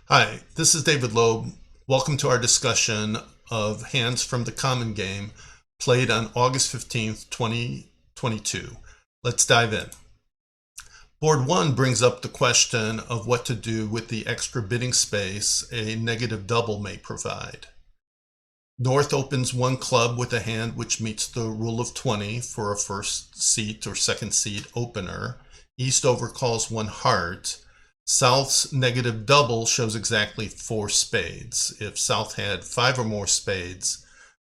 Hi, this is David Loeb. Welcome to our discussion of Hands from the Common Game played on August 15th, 2022. Let's dive in. Board 1 brings up the question of what to do with the extra bidding space a negative double may provide. North opens one club with a hand which meets the rule of 20 for a first seat or second seat opener. East overcalls one heart. South's negative double shows exactly 4 spades. If South had 5 or more spades,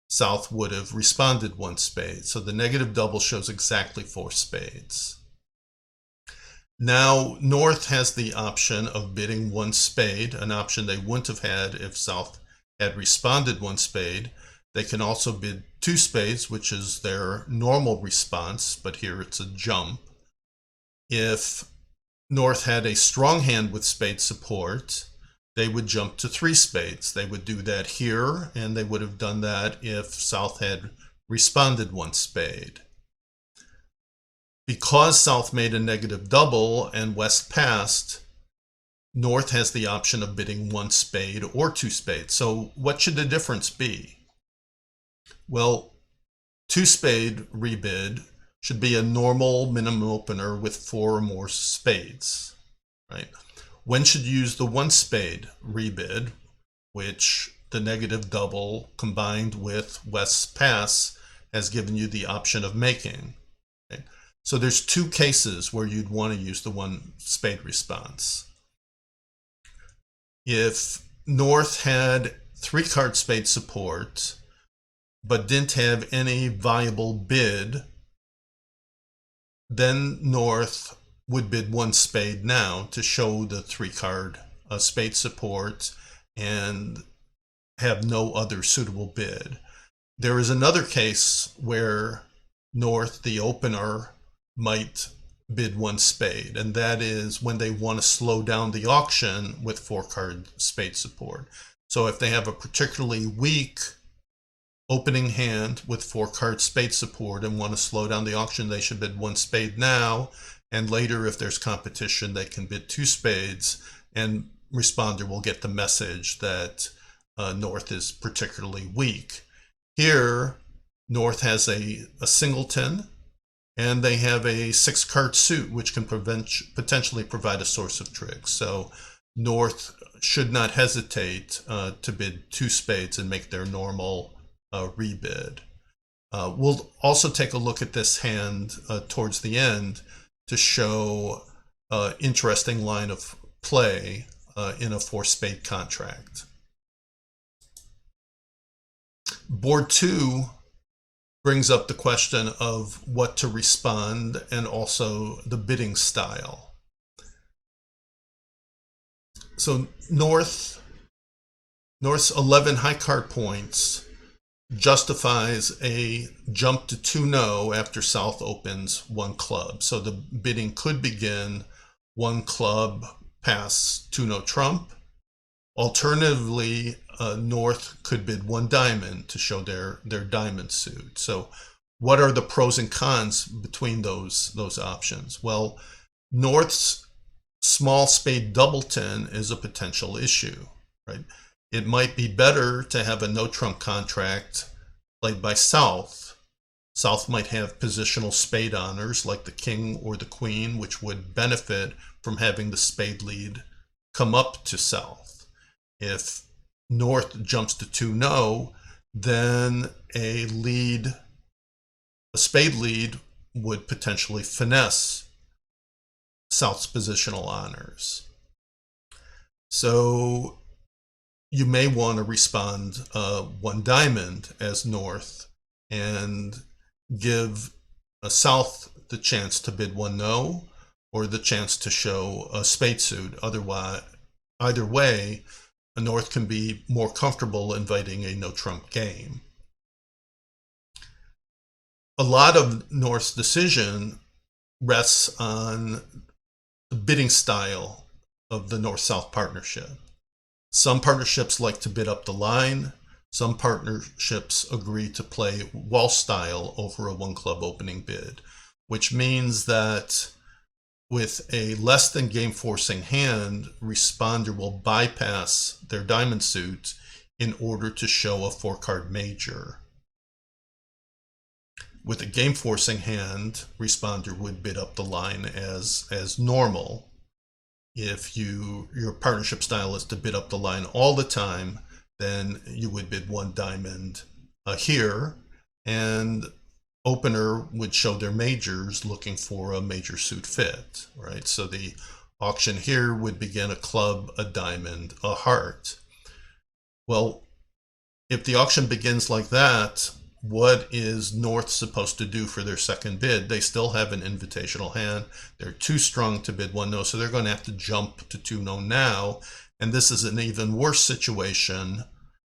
South would have responded 1 spade. So the negative double shows exactly 4 spades. Now North has the option of bidding 1 spade, an option they wouldn't have had if South had responded 1 spade. They can also bid 2 spades, which is their normal response, but here it's a jump. If North had a strong hand with spade support, they would jump to 3 spades. They would do that here, and they would have done that if South had responded 1 spade. Because South made a negative double and West passed, North has the option of bidding 1 spade or 2 spades. So what should the difference be? Well, 2 spade rebid should be a normal minimum opener with 4 or more spades, right? When should you use the 1 spade rebid, which the negative double combined with West's pass has given you the option of making? Okay? So there's 2 cases where you'd want to use the 1 spade response. If North had 3-card spade support, but didn't have any viable bid, then North would bid 1 spade now to show the 3-card spade support and have no other suitable bid. There is another case where North, the opener, might bid 1 spade, and that is when they want to slow down the auction with 4-card spade support. So if they have a particularly weak opening hand with 4-card spade support and want to slow down the auction, they should bid 1 spade now, and later if there's competition they can bid 2 spades, and responder will get the message that North is particularly weak. Here North has a singleton, and they have a 6-card suit which can potentially provide a source of tricks. So North should not hesitate to bid 2 spades and make their normal rebid. We'll also take a look at this hand towards the end to show an interesting line of play in a 4-spade contract. Board 2 brings up the question of what to respond and also the bidding style. So North's 11 high card points justifies a jump to 2-no after South opens 1 club. So the bidding could begin 1 club pass 2-no trump. Alternatively, North could bid 1 diamond to show their diamond suit. So what are the pros and cons between those options? Well, North's small spade doubleton is a potential issue, right? It might be better to have a no trump contract played by South. South might have positional spade honors like the king or the queen, which would benefit from having the spade lead come up to South. If North jumps to 2-no, then a spade lead would potentially finesse South's positional honors. So you may want to respond 1 diamond as North and give South the chance to bid 1 no or the chance to show a spade suit. Either way, North can be more comfortable inviting a no trump game. A lot of North's decision rests on the bidding style of the North-South partnership. Some partnerships like to bid up the line. Some partnerships agree to play wall style over a 1 club opening bid, which means that with a less than game forcing hand, responder will bypass their diamond suit in order to show a 4-card major. With a game forcing hand, responder would bid up the line as normal. If your partnership style is to bid up the line all the time, then you would bid 1 diamond here, and opener would show their majors looking for a major suit fit, right? So the auction here would begin a club, a diamond, a heart. Well, if the auction begins like that, what is North supposed to do for their second bid? They still have an invitational hand. They're too strong to bid 1 no, so they're going to have to jump to 2 no now. And this is an even worse situation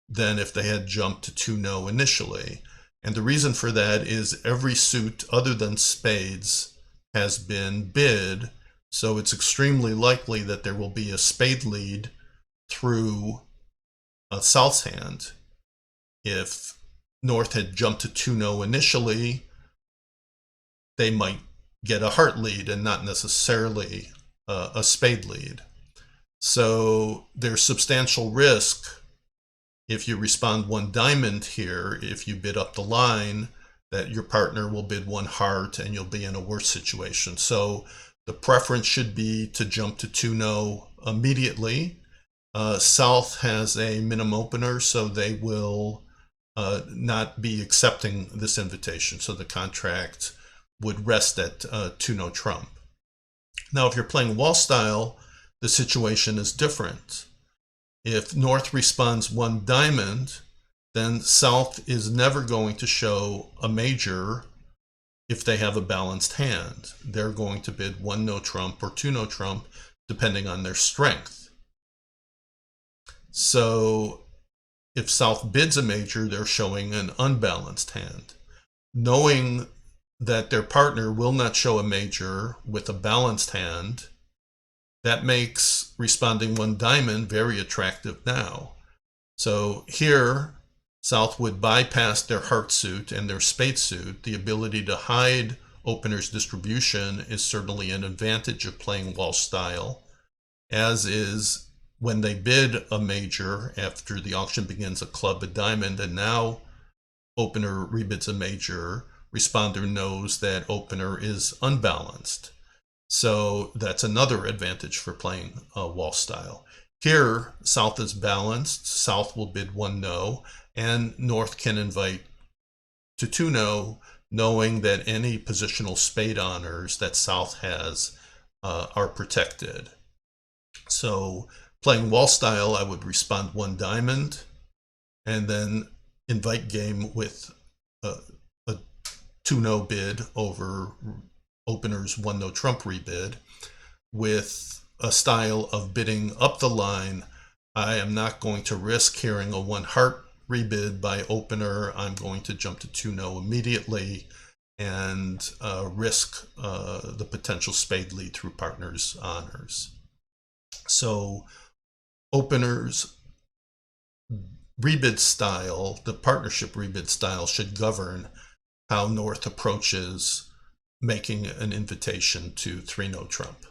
than if they had jumped to 2 no initially. And the reason for that is every suit other than spades has been bid, so it's extremely likely that there will be a spade lead through a South's hand. If North had jumped to 2 no initially, they might get a heart lead and not necessarily a spade lead. So there's substantial risk if you respond 1 diamond here, if you bid up the line, that your partner will bid 1 heart and you'll be in a worse situation. So the preference should be to jump to 2 no immediately. South has a minimum opener, so they will not be accepting this invitation. So the contract would rest at 2 no trump. Now, if you're playing wall style, the situation is different. If North responds 1 diamond, then South is never going to show a major if they have a balanced hand. They're going to bid 1 no trump or 2 no trump, depending on their strength. So if South bids a major, they're showing an unbalanced hand. Knowing that their partner will not show a major with a balanced hand, that makes responding 1 diamond very attractive now. So here, South would bypass their heart suit and their spade suit. The ability to hide opener's distribution is certainly an advantage of playing wall style, as is when they bid a major after the auction begins, a club, a diamond, and now opener rebids a major. Responder knows that opener is unbalanced. So that's another advantage for playing wall style. Here, South is balanced. South will bid 1 no, and North can invite to 2 no, knowing that any positional spade honors that South has are protected. So playing wall style, I would respond 1 diamond, and then invite game with a 2 no bid over opener's 1 no trump rebid. With a style of bidding up the line, I am not going to risk hearing a 1 heart rebid by opener. I'm going to jump to 2 no immediately and risk the potential spade lead through partner's honors. So opener's rebid style, the partnership rebid style, should govern how North approaches making an invitation to 3 no trump.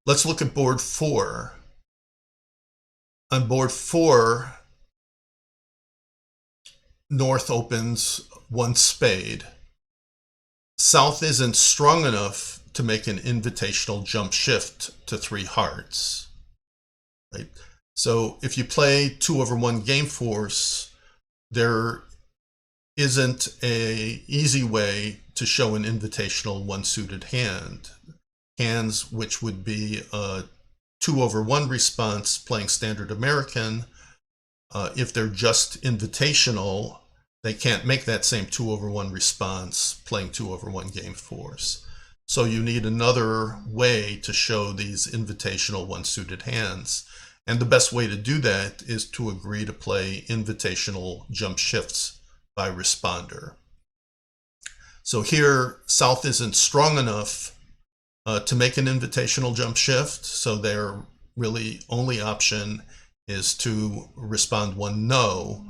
Let's look at board 4. On board 4, North opens 1 spade. South isn't strong enough to make an invitational jump shift to 3 hearts, right? So if you play 2/1 game force, there isn't a easy way to show an invitational 1 suited hand. Hands which would be a 2/1 response playing standard American, if they're just invitational, they can't make that same 2/1 response playing 2/1 game force. So you need another way to show these invitational 1 suited hands. And the best way to do that is to agree to play invitational jump shifts by responder. So here, South isn't strong enough to make an invitational jump shift, so their really only option is to respond 1 no.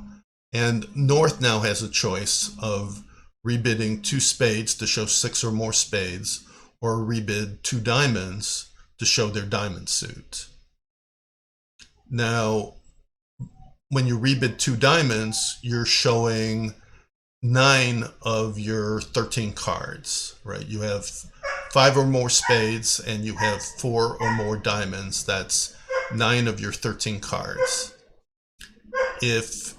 And North now has a choice of rebidding 2 spades to show 6 or more spades, or rebid 2 diamonds to show their diamond suit. Now, when you rebid 2 diamonds, you're showing 9 of your 13 cards, right? You have 5 or more spades and you have 4 or more diamonds. That's 9 of your 13 cards. If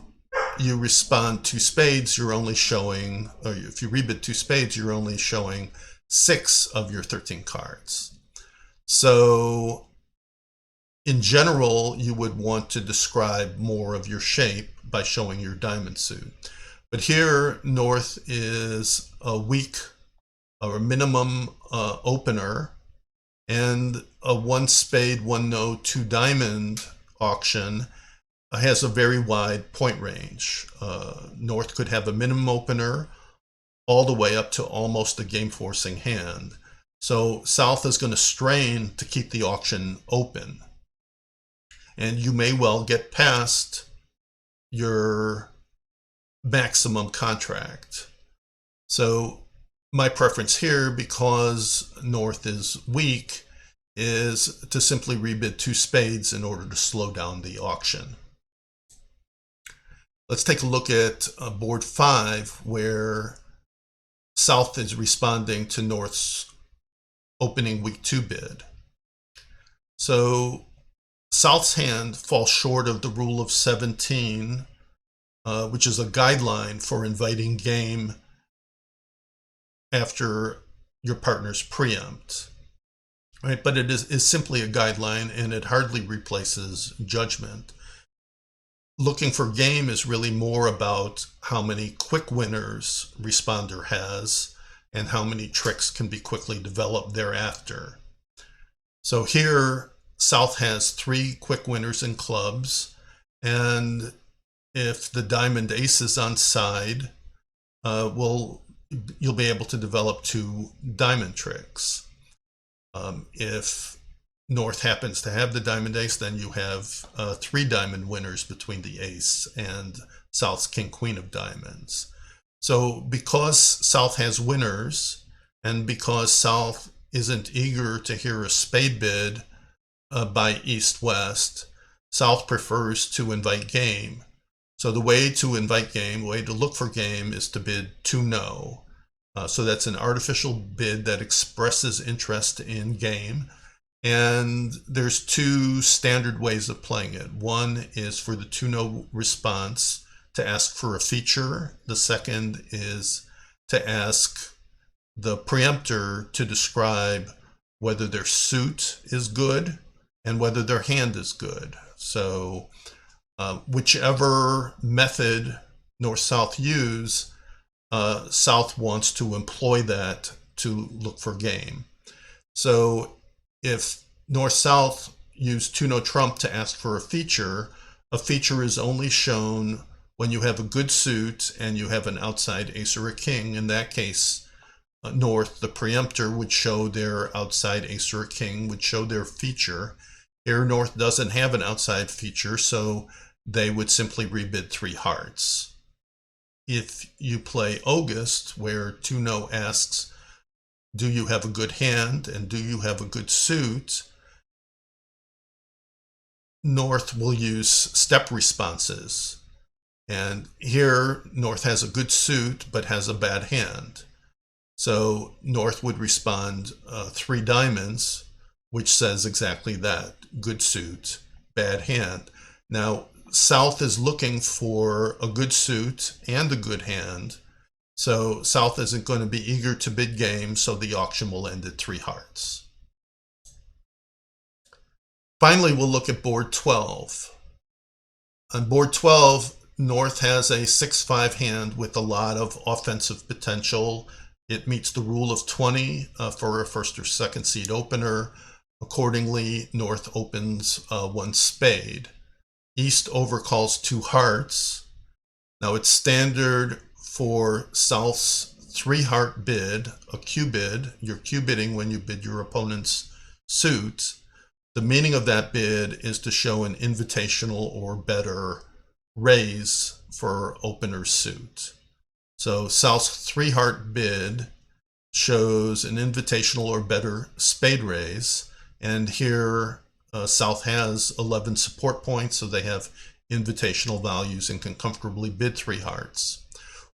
you respond 2 spades, you're only showing, or if you rebid 2 spades, you're only showing 6 of your 13 cards. So in general, you would want to describe more of your shape by showing your diamond suit. But here, North is a weak or a minimum opener, and a 1 spade, 1 no, 2 diamond auction has a very wide point range. North could have a minimum opener all the way up to almost a game forcing hand. So South is going to strain to keep the auction open. And you may well get past your maximum contract. So my preference here, because North is weak, is to simply rebid 2 spades in order to slow down the auction. Let's take a look at board 5, where South is responding to North's opening weak 2 bid. So South's hand falls short of the rule of 17, which is a guideline for inviting game after your partner's preempt, right? But it is simply a guideline, and it hardly replaces judgment. Looking for game is really more about how many quick winners responder has and how many tricks can be quickly developed thereafter. So here, South has 3 quick winners in clubs, and if the diamond ace is on side, you'll be able to develop 2 diamond tricks. If North happens to have the diamond ace, then you have 3 diamond winners between the ace and South's king queen of diamonds. So because South has winners, and because South isn't eager to hear a spade bid by east-west, South prefers to invite game. So the way to invite game, the way to look for game, is to bid 2 no. So that's an artificial bid that expresses interest in game. And there's 2 standard ways of playing it. One is for the 2 no response to ask for a feature. The second is to ask the preemptor to describe whether their suit is good and whether their hand is good. So whichever method North-South use, South wants to employ that to look for game. So if North-South use 2 no trump to ask for a feature is only shown when you have a good suit and you have an outside ace or a king. In that case, North, the preemptor, would show their outside ace or a king, would show their feature. Here, North doesn't have an outside feature, so they would simply rebid 3 hearts. If you play August, where 2 no asks, do you have a good hand and do you have a good suit, North will use step responses. And here, North has a good suit but has a bad hand. So North would respond 3 diamonds, which says exactly that: good suit, bad hand. Now, South is looking for a good suit and a good hand. So South isn't going to be eager to bid game, so the auction will end at 3 hearts. Finally, we'll look at board 12. On board 12, North has a 6-5 hand with a lot of offensive potential. It meets the rule of 20 for a first or second seed opener. Accordingly, North opens 1 spade. East overcalls 2 hearts. Now, it's standard for South's 3-heart bid, a Q bid. You're Q bidding when you bid your opponent's suit. The meaning of that bid is to show an invitational or better raise for opener's suit. So South's 3-heart bid shows an invitational or better spade raise. And here South has 11 support points, so they have invitational values and can comfortably bid 3 hearts.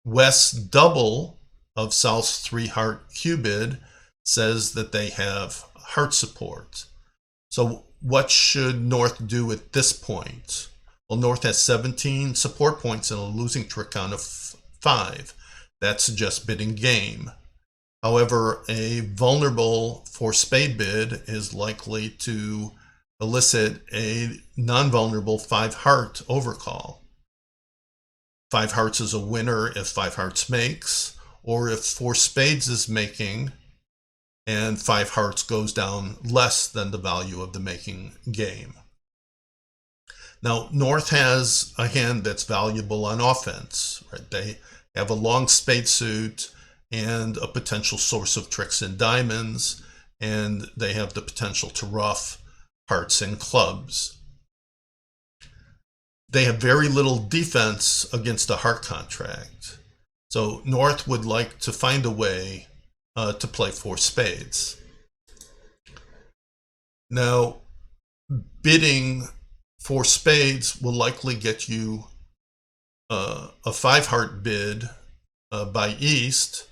West's double of South's 3-heart Q bid says that they have heart support. So what should North do at this point? Well, North has 17 support points and a losing trick count of 5. That suggests bidding game. However, a vulnerable 4-spade bid is likely to elicit a non-vulnerable 5-heart overcall. 5 hearts is a winner if 5 hearts makes, or if 4 spades is making and 5 hearts goes down less than the value of the making game. Now, North has a hand that's valuable on offense, right? They have a long spade suit and a potential source of tricks and diamonds, and they have the potential to ruff hearts and clubs. They have very little defense against a heart contract. So North would like to find a way to play 4 spades. Now, bidding 4 spades will likely get you a 5-heart bid by East,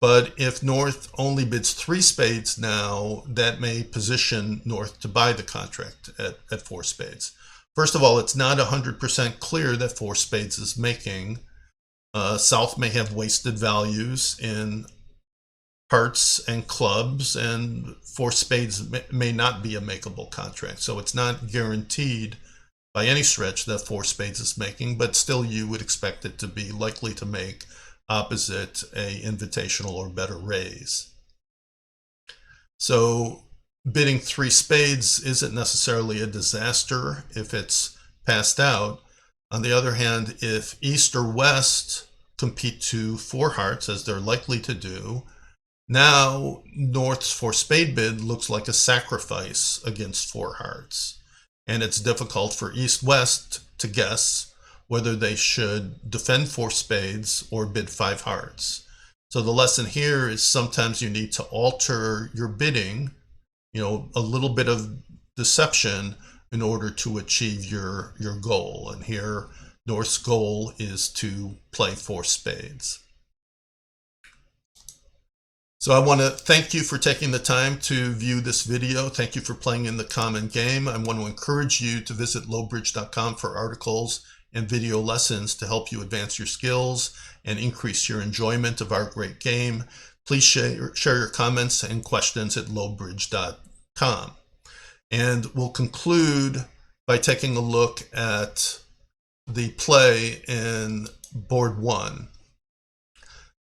but if North only bids 3 spades now, that may position North to buy the contract at 4 spades. First of all, it's not 100% clear that 4 spades is making. South may have wasted values in hearts and clubs, and 4 spades may not be a makeable contract. So it's not guaranteed by any stretch that 4 spades is making, but still you would expect it to be likely to make opposite a invitational or better raise. So bidding 3 spades isn't necessarily a disaster if it's passed out. On the other hand, if East or West compete to 4 hearts, as they're likely to do, now North's 4-spade bid looks like a sacrifice against 4 hearts. And it's difficult for East-West to guess whether they should defend 4 spades or bid 5 hearts. So the lesson here is sometimes you need to alter your bidding, a little bit of deception in order to achieve your goal. And here, North's goal is to play 4 spades. So I want to thank you for taking the time to view this video. Thank you for playing in the common game. I want to encourage you to visit lowbridge.com for articles and video lessons to help you advance your skills and increase your enjoyment of our great game. Please share your comments and questions at lowbridge.com. And we'll conclude by taking a look at the play in board 1.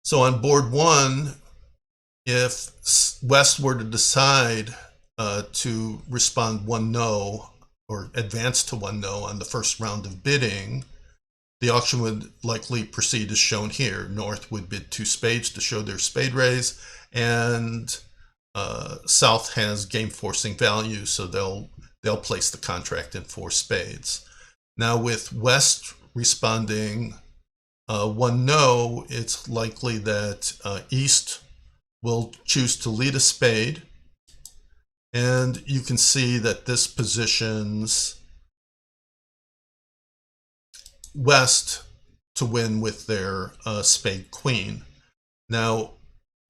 So on board 1, if West were to decide to respond 1-no or advance to 1-no on the first round of bidding, the auction would likely proceed as shown here. North would bid 2 spades to show their spade raise, and South has game forcing value, so they'll place the contract in 4 spades. Now with West responding 1-no, it's likely that East will choose to lead a spade, and you can see that this positions West to win with their spade queen. Now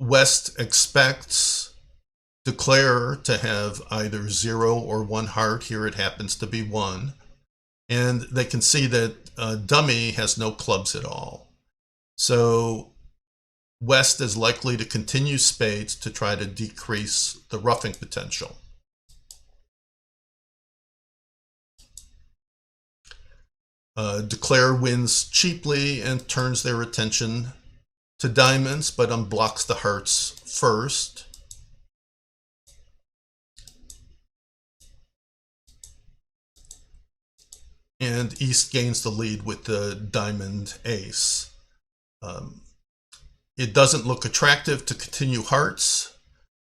West expects Declarer to have either 0 or 1 heart. Here it happens to be 1, and they can see that Dummy has no clubs at all. So West is likely to continue spades to try to decrease the ruffing potential. Declare wins cheaply and turns their attention to diamonds, but unblocks the hearts first. And East gains the lead with the diamond ace. It doesn't look attractive to continue hearts,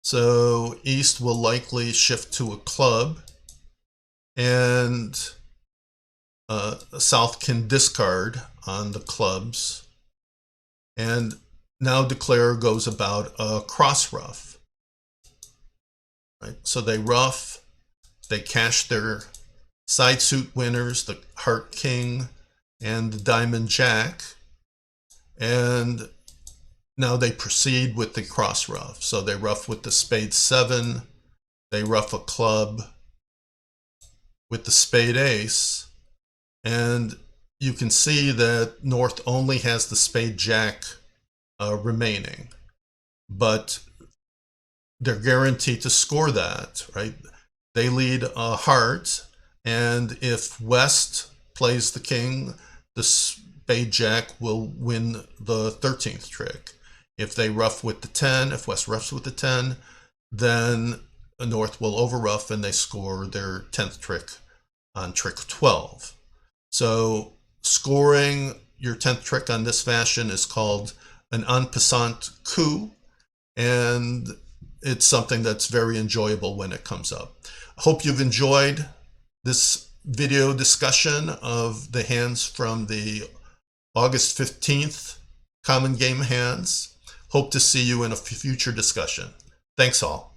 so East will likely shift to a club, and South can discard on the clubs, And now declare goes about a cross ruff. Right? So they ruff, they cash their side suit winners, the heart king and the diamond jack, and now they proceed with the cross ruff. So they ruff with the spade 7, they ruff a club with the spade ace, and you can see that North only has the spade jack remaining, but they're guaranteed to score that, right? They lead a heart, and if West plays the king, the spade jack will win the 13th trick. If they ruff with the 10, if West ruffs with the 10, then North will overruff and they score their 10th trick on trick 12. So scoring your 10th trick on this fashion is called an en passant coup, and it's something that's very enjoyable when it comes up. I hope you've enjoyed this video discussion of the hands from the August 15th Common Game hands. Hope to see you in a future discussion. Thanks all.